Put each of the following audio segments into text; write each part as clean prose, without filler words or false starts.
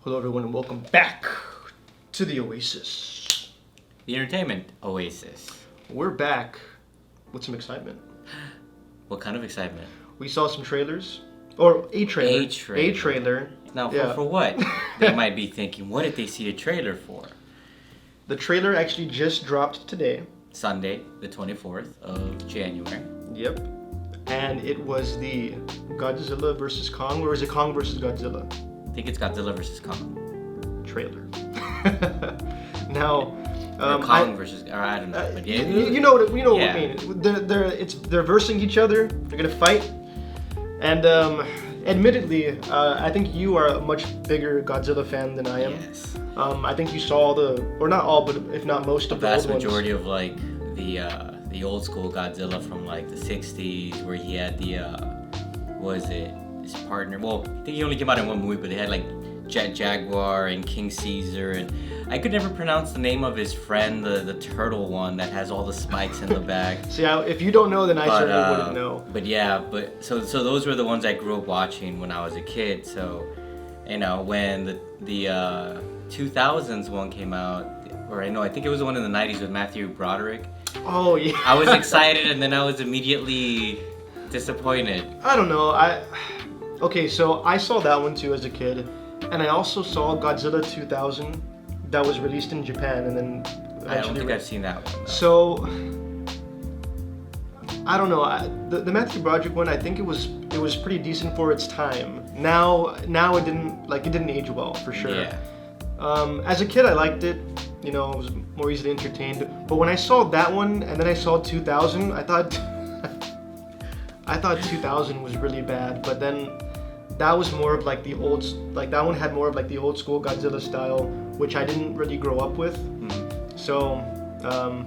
Hello, everyone, and welcome back to the Oasis. The entertainment Oasis. We're back with some excitement. What kind of excitement? We saw some trailers, or a trailer. A trailer. Now, for what? They might be thinking, what did they see a trailer for? The trailer actually just dropped today. Sunday, the 24th of January. Yep. And it was the Godzilla vs. Kong, or is it Kong vs. Godzilla? I think it's Godzilla vs. Kong. Trailer. Now, Kong versus, or I don't know, but yeah, you know what I mean. They're versing each other. They're gonna fight, and admittedly, I think you are a much bigger Godzilla fan than I am. Yes. I think you saw or not all, but if not most of the old ones. The vast majority of like the old school Godzilla from like the 60s, where he had his partner. Well, I think he only came out in one movie, but they had like Jet Jaguar and King Caesar, and I could never pronounce the name of his friend, the turtle one that has all the spikes in the back. See, if you don't know, then I certainly wouldn't know. But yeah, so those were the ones I grew up watching when I was a kid. So, you know, when the 2000s one came out, I think it was the one in the 90s with Matthew Broderick. Oh yeah. I was excited, and then I was immediately disappointed. I don't know. Okay, so I saw that one too as a kid, and I also saw Godzilla 2000 that was released in Japan, and then I don't think I've seen that one. So I don't know. The Matthew Broderick one, I think it was pretty decent for its time. Now it didn't age well for sure. Yeah. As a kid, I liked it. You know, I was more easily entertained. But when I saw that one and then I saw 2000, I thought 2000 was really bad. But then that was more of like that one had more of like the old school Godzilla style, which I didn't really grow up with. Mm-hmm. So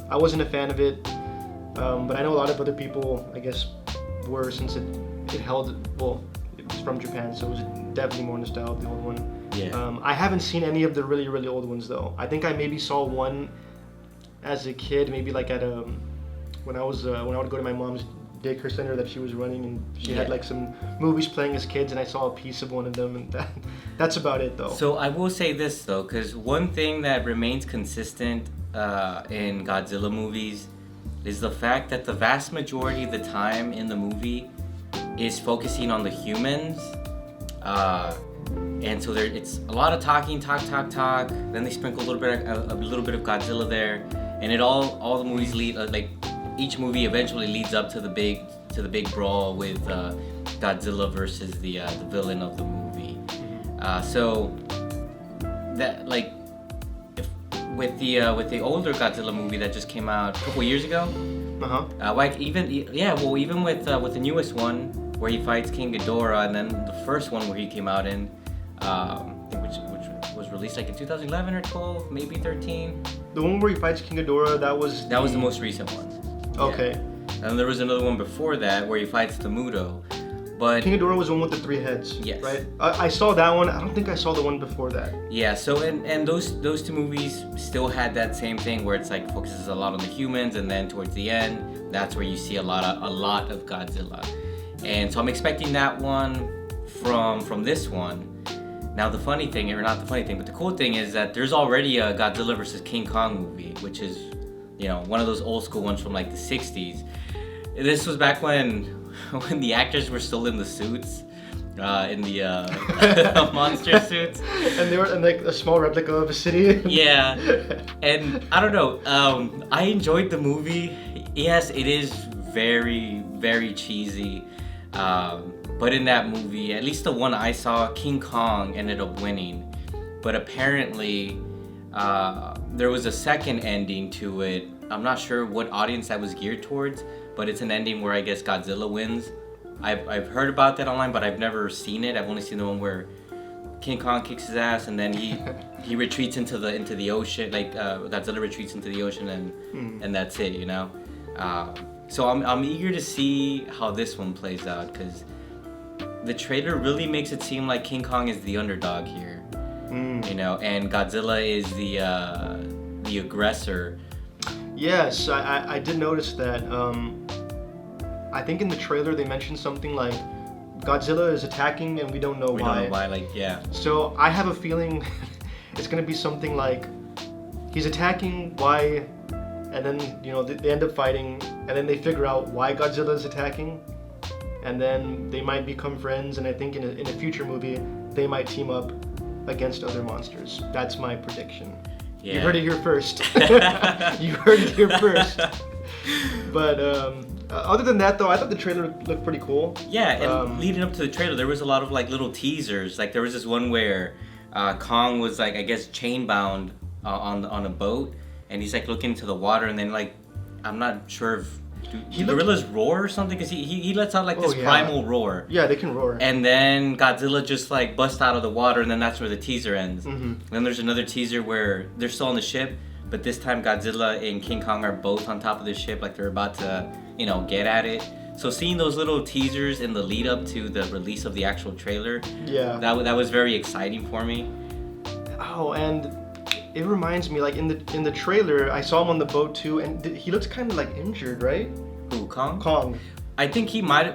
I wasn't a fan of it. But I know a lot of other people, I guess, were, since it held, well, it was from Japan, so it was definitely more in the style of the old one. Yeah. I haven't seen any of the really, really old ones though. I think I maybe saw one as a kid, maybe like at when I would go to my mom's daycare center that she was running, and she had like some movies playing as kids, and I saw a piece of one of them, and that's about it though. So I will say this though, because one thing that remains consistent in Godzilla movies is the fact that the vast majority of the time in the movie is focusing on the humans. And so it's a lot of talk. Then they sprinkle a little bit of Godzilla there, and all the movies lead each movie eventually leads up to the big brawl with Godzilla versus the villain of the movie. So that with the older Godzilla movie that just came out a couple years ago. Even with the newest one where he fights King Ghidorah, and then the first one where he came out in, which was released like in 2011 or 12, maybe 13. The one where he fights King Ghidorah, that was the most recent one. Okay. Yeah. And there was another one before that where he fights the Muto. But King Ghidorah was the one with the 3 heads. Yes. Right? I saw that one. I don't think I saw the one before that. Yeah, so and those two movies still had that same thing where it's like focuses a lot on the humans, and then towards the end, that's where you see a lot of Godzilla. And so I'm expecting that one from this one. Now the funny thing, or not the funny thing, but the cool thing is that there's already a Godzilla vs. King Kong movie, which is, you know, one of those old school ones from like the 60s. This was back when the actors were still in the suits, in the monster suits. And they were in like a small replica of a city. Yeah. And I don't know, I enjoyed the movie. Yes, it is very, very cheesy. But in that movie, at least the one I saw, King Kong ended up winning. But apparently, there was a second ending to it. I'm not sure what audience that was geared towards, but it's an ending where I guess Godzilla wins. I've heard about that online, but I've never seen it. I've only seen the one where King Kong kicks his ass, and then he retreats into the ocean. Like Godzilla retreats into the ocean, and that's it, you know. So I'm eager to see how this one plays out, because the trailer really makes it seem like King Kong is the underdog here, you know, and Godzilla is the aggressor. Yes, I did notice that. I think in the trailer they mentioned something like Godzilla is attacking and we don't know We why. don't know why, like, yeah. So I have a feeling it's gonna be something like he's attacking, why, and then they end up fighting, and then they figure out why Godzilla is attacking, and then they might become friends. And I think in a future movie they might team up against other monsters. That's my prediction. Yeah. You heard it here first. You heard it here first. But other than that, though, I thought the trailer looked pretty cool. Yeah, and leading up to the trailer, there was a lot of like little teasers. Like there was this one where Kong was like, I guess, chain bound on a boat, and he's like looking into the water, and then like, I'm not sure if gorillas roar or something, because he lets out like this primal roar. Yeah, they can roar. And then Godzilla just like busts out of the water, and then that's where the teaser ends. Mm-hmm. Then there's another teaser where they're still on the ship, but this time Godzilla and King Kong are both on top of the ship, like they're about to, get at it. So seeing those little teasers in the lead up to the release of the actual trailer, that was very exciting for me. Oh, and it reminds me, like in the trailer, I saw him on the boat too, and he looks kind of like injured, right? Who, Kong? Kong. I think he might.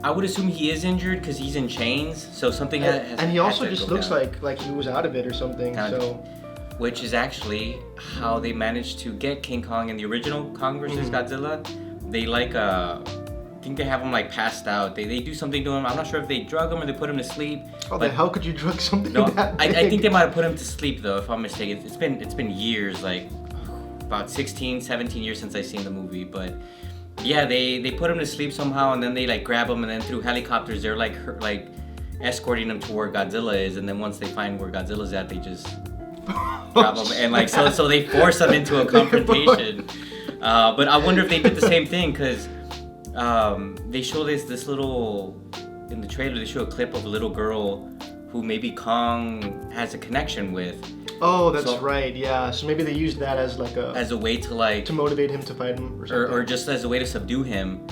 I would assume he is injured because he's in chains. So something has. And he also just looks like he was out of it or something. Which is actually how they managed to get King Kong in the original Kong vs. Godzilla. They I think they have him like passed out. They do something to him. I'm not sure if they drug him or they put him to sleep. How the hell could you drug something that big? I think they might have put him to sleep though, if I'm mistaken. It's been years, like about 16, 17 years since I've seen the movie. But yeah, they put him to sleep somehow, and then they like grab him, and then through helicopters they're like escorting him to where Godzilla is, and then once they find where Godzilla's at, they just grab him, and like so they force him into a confrontation. But I wonder if they did the same thing, because they show this little, in the trailer, they show a clip of a little girl who maybe Kong has a connection with. Oh, that's right, yeah. So maybe they used that as a way to to motivate him to fight him, or just as a way to subdue him,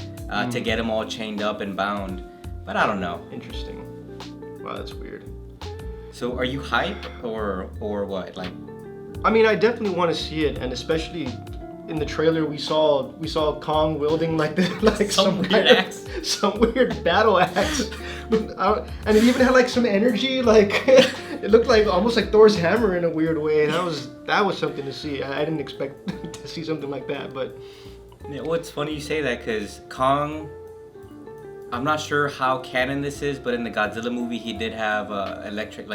to get him all chained up and bound. But I don't know. Interesting. Wow, that's weird. So are you hype or what? Like, I mean, I definitely want to see it, and especially in the trailer we saw Kong wielding some weird axe, some weird battle axe, and it even had like some energy. Like it looked like almost like Thor's hammer in a weird way. That was something to see. I didn't expect to see something like that, but. Yeah, well, it's funny you say that, because Kong, I'm not sure how canon this is, but in the Godzilla movie he did have electric,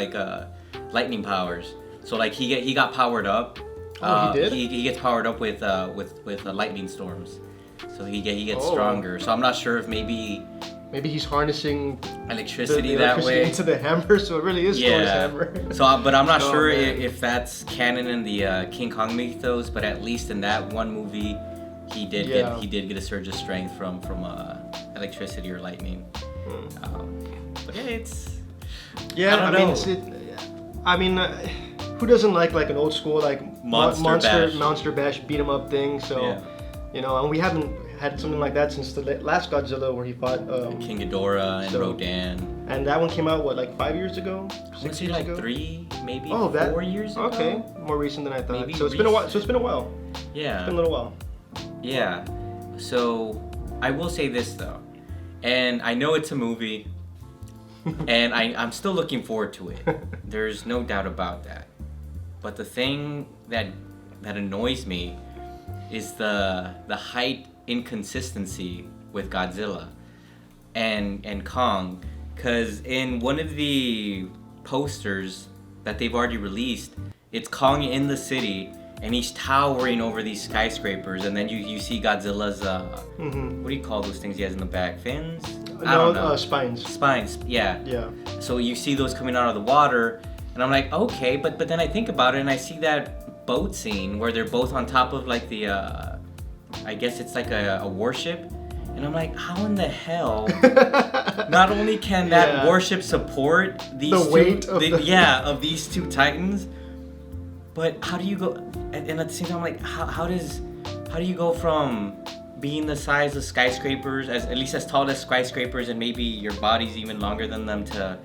lightning powers. So like he got powered up. Oh, he did? He gets powered up with lightning storms, so he gets stronger. So I'm not sure if maybe he's harnessing electricity that way into the hammer, so it really is Thor's hammer. So, but I'm not sure if that's canon in the King Kong mythos. But at least in that one movie, he did get a surge of strength from electricity or lightning. But yeah, it's. Yeah, I mean, who doesn't like an old school monster bash beat 'em up thing? So, and we haven't had something like that since the last Godzilla, where he fought King Ghidorah and Rodan. And that one came out 5 years ago? 6 years ago? 3, maybe 4 years ago. Okay, more recent than I thought. Maybe it's been a while. So it's been a while. Yeah. It's been a little while. Yeah. So I will say this though, and I know it's a movie, and I'm still looking forward to it. There's no doubt about that. But the thing that annoys me is the height inconsistency with Godzilla and Kong, because in one of the posters that they've already released, it's Kong in the city, and he's towering over these skyscrapers, and then you see Godzilla's what do you call those things he has in the back? Fins? I don't know. Spines. Spines, yeah. Yeah. So you see those coming out of the water, and I'm like, okay, but then I think about it, and I see that boat scene where they're both on top of like the I guess it's like a warship, and I'm like, how in the hell? Not only can that warship support these of these two titans, but how do you go? And at the same time, I'm like, how do you go from being the size of skyscrapers, at least as tall as skyscrapers, and maybe your body's even longer than them, to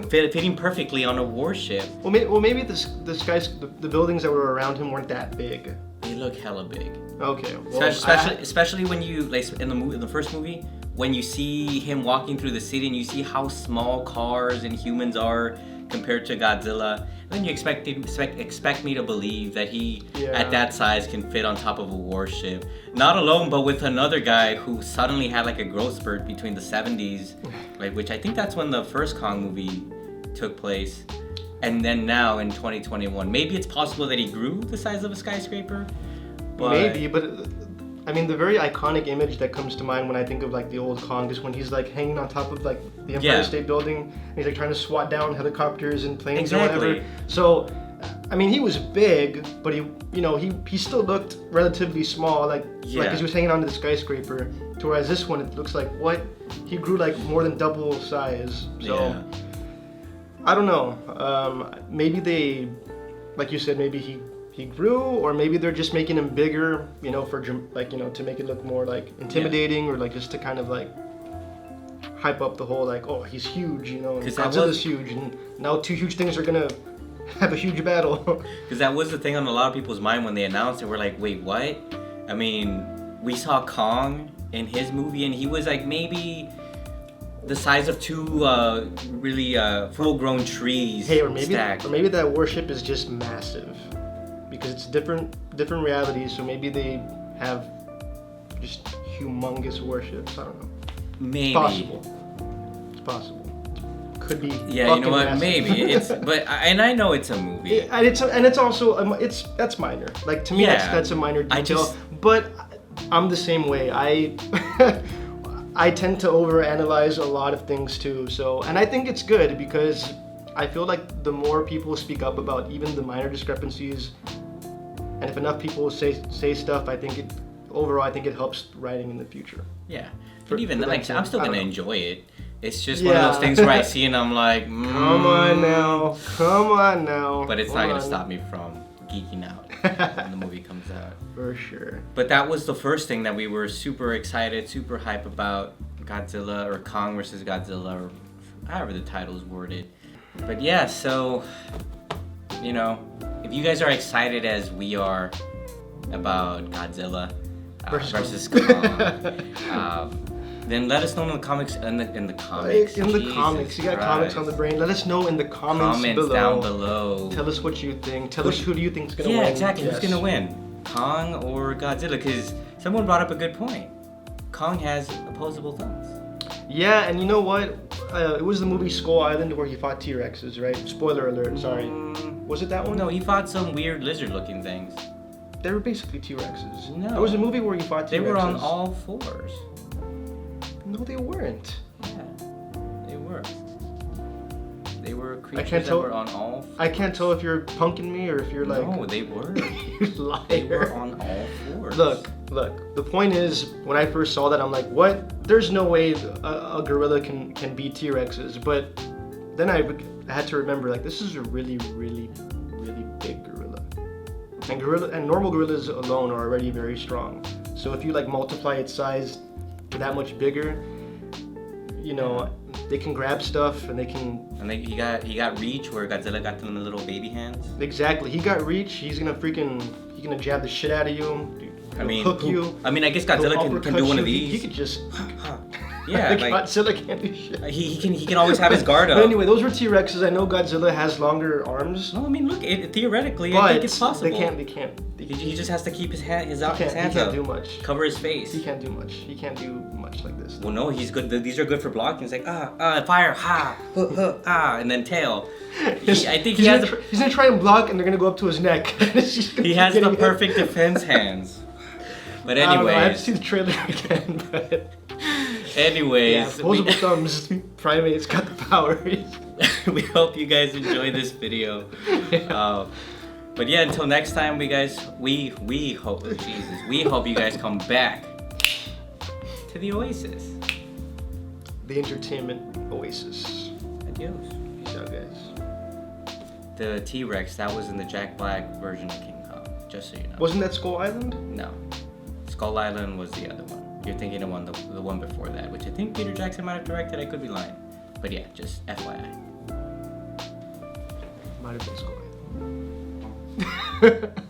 fitting perfectly on a warship? Well, maybe the buildings that were around him weren't that big. They look hella big. Okay. Well, especially when you, like, in the first movie, when you see him walking through the city and you see how small cars and humans are compared to Godzilla, then you expect me to believe that he, at that size, can fit on top of a warship. Not alone, but with another guy who suddenly had like a growth spurt between the 70s, like, which I think that's when the first Kong movie took place, and then now in 2021. Maybe it's possible that he grew the size of a skyscraper. But... Maybe, but I mean, the very iconic image that comes to mind when I think of like the old Kong is when he's like hanging on top of like the Empire State Building, and he's like trying to swat down helicopters and planes or whatever. So, I mean, he was big, but he still looked relatively small, like because he was hanging onto the skyscraper. To whereas this one, it looks like he grew like more than double size. So, I don't know. Maybe they, like you said, maybe he grew, or maybe they're just making him bigger, for like, to make it look more like intimidating, or like just to kind of like hype up the whole like, oh, he's huge, and Godzilla's huge, and now two huge things are gonna have a huge battle. Because that was the thing on a lot of people's mind when they announced it. We're like, wait, what? I mean, we saw Kong in his movie, and he was like maybe the size of two really full-grown trees. Hey, or maybe stacked. That warship is just massive. Because it's different realities, so maybe they have just humongous warships. I don't know. Maybe. It's possible. Could be. Yeah, you know what? Massive. Maybe and I know it's a movie. It's also that's minor. Like to me, that's a minor detail. But I'm the same way. I tend to overanalyze a lot of things too. So, and I think it's good because I feel like the more people speak up about even the minor discrepancies, and if enough people say stuff, I think it helps writing in the future. Yeah, but even like I'm still gonna enjoy it. It's just one of those things where I see and I'm like, come on now. But it's not gonna stop me from geeking out when the movie comes out. For sure. But that was the first thing that we were super excited, super hype about, Godzilla, or Kong versus Godzilla, or however the title's worded. But yeah, so, if you guys are excited as we are about Godzilla versus Kong, then let us know in the comments. In the comments. You got comics on the brain. Let us know in the comments down below. Tell us what you think. Tell us who do you think is going to win. Yeah, exactly. Yes. Who's going to win? Kong or Godzilla? Because someone brought up a good point. Kong has opposable thumbs. Yeah, and you know what? It was the movie Skull Island where he fought T-Rexes, right? Spoiler alert, sorry. Was it that one? No, he fought some weird lizard-looking things. They were basically T-Rexes. No. There was a movie where he fought T-Rexes. They were on all fours. No, they weren't. Yeah, they were. They were creatures that were on all fours. I can't tell if you're punking me or if you're like... No, they were. You liar. They were on all fours. Look. The point is, when I first saw that, I'm like, what? There's no way a gorilla can beat T-Rexes. But then I had to remember, like, this is a really, really, really big gorilla. And normal gorillas alone are already very strong. So if you like multiply its size to that much bigger, they can grab stuff and they can. And he got reach where Godzilla got them in the little baby hands. Exactly, he got reach. He's gonna jab the shit out of you. Hook you. I mean, I guess Godzilla can do one of these. He could just. Yeah, like Godzilla can't do shit. He can always have his guard up. But anyway, those were T-Rexes. I know Godzilla has longer arms. No, I mean, look, theoretically, I think it's possible. They can't. He just has to keep his hands up. He can't do much. Cover his face. He can't do much. He can't do much like this. Well, no, he's good. These are good for blocking. It's like fire, and then tail. I think he's gonna try and block, and they're gonna go up to his neck. He has the perfect defense hands. But anyways, I have to see the trailer again. But anyways, opposable thumbs. Primates got the power. We hope you guys enjoy this video. But yeah, until next time, we hope you guys come back to the Oasis. The entertainment Oasis. Adios. Peace out, guys. The T-Rex, that was in the Jack Black version of King Kong, just so you know. Wasn't that Skull Island? No. Skull Island was the other one. You're thinking of the one before that, which I think Peter Jackson might have directed. I could be lying. But yeah, just FYI. Might have been Skull Island.